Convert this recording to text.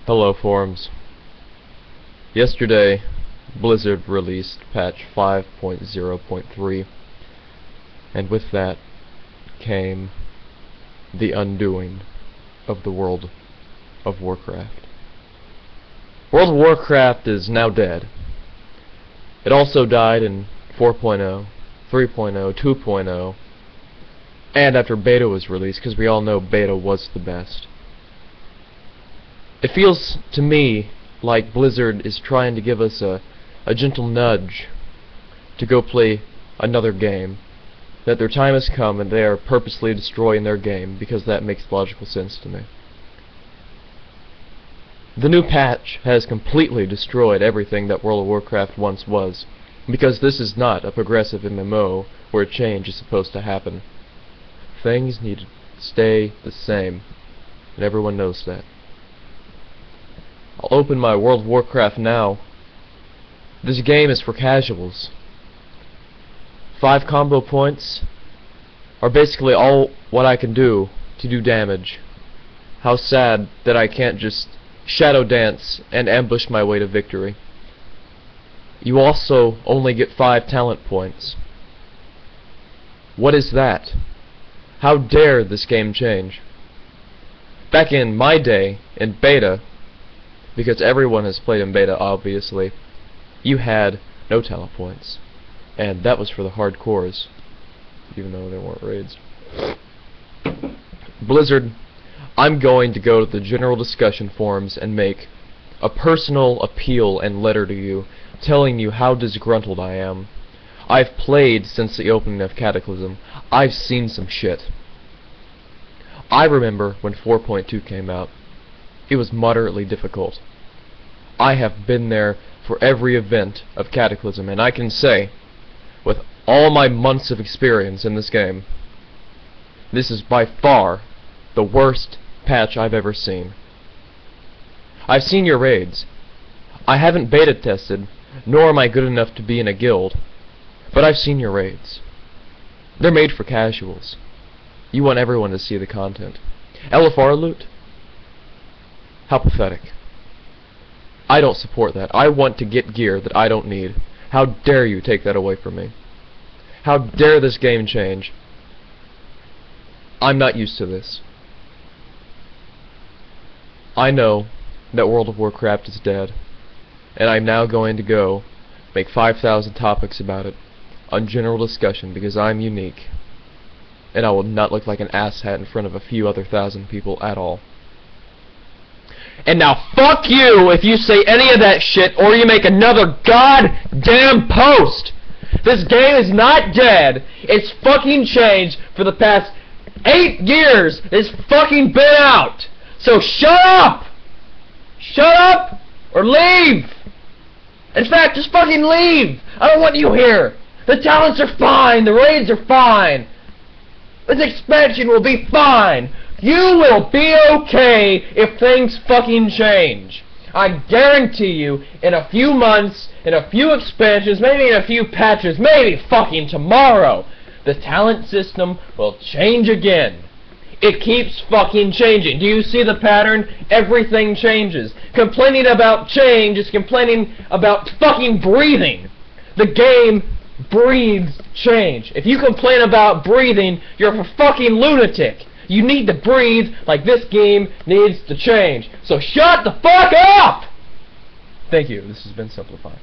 Hello forums. Yesterday, Blizzard released patch 5.0.3, and with that came the undoing of the World of Warcraft. World of Warcraft is now dead. It also died in 4.0, 3.0, 2.0, and after beta was released, because we all know beta was the best. It feels to me like Blizzard is trying to give us a gentle nudge to go play another game, that their time has come and they are purposely destroying their game because that makes logical sense to me. The new patch has completely destroyed everything that World of Warcraft once was, because this is not a progressive MMO where change is supposed to happen. Things need to stay the same, and everyone knows that. I'll open my World of Warcraft now. This game is for casuals. 5 combo points are basically all what I can do to do damage. How sad that I can't just shadow dance and ambush my way to victory. You also only get 5 talent points. What is that? How dare this game change? Back in my day, in beta, because everyone has played in beta obviously, you had no talent points. And that was for the hardcores, even though there weren't raids. Blizzard, I'm going to go to the general discussion forums and make a personal appeal and letter to you, telling you how disgruntled I am. I've played since the opening of Cataclysm. I've seen some shit. I remember when 4.2 came out. It was moderately difficult. I have been there for every event of Cataclysm, and I can say, with all my months of experience in this game, this is by far the worst patch I've ever seen. I've seen your raids. I haven't beta tested, nor am I good enough to be in a guild, but I've seen your raids. They're made for casuals. You want everyone to see the content. LFR loot? How pathetic. I don't support that. I want to get gear that I don't need. How dare you take that away from me? How dare this game change? I'm not used to this. I know that World of Warcraft is dead, and I'm now going to go make 5,000 topics about it on general discussion because I'm unique, and I will not look like an asshat in front of a few other thousand people at all. And now fuck you if you say any of that shit or you make another goddamn post! This game is not dead. It's fucking changed for the past 8 years. It's fucking been out. So shut up! Shut up or leave! In fact, just fucking leave! I don't want you here! The talents are fine, the raids are fine! This expansion will be fine! You will be okay if things fucking change. I guarantee you, in a few months, in a few expansions, maybe in a few patches, maybe fucking tomorrow, the talent system will change again. It keeps fucking changing. Do you see the pattern? Everything changes. Complaining about change is complaining about fucking breathing. The game breathes change. If you complain about breathing, you're a fucking lunatic. You need to breathe like this game needs to change. So shut the fuck up! Thank you. This has been simplified.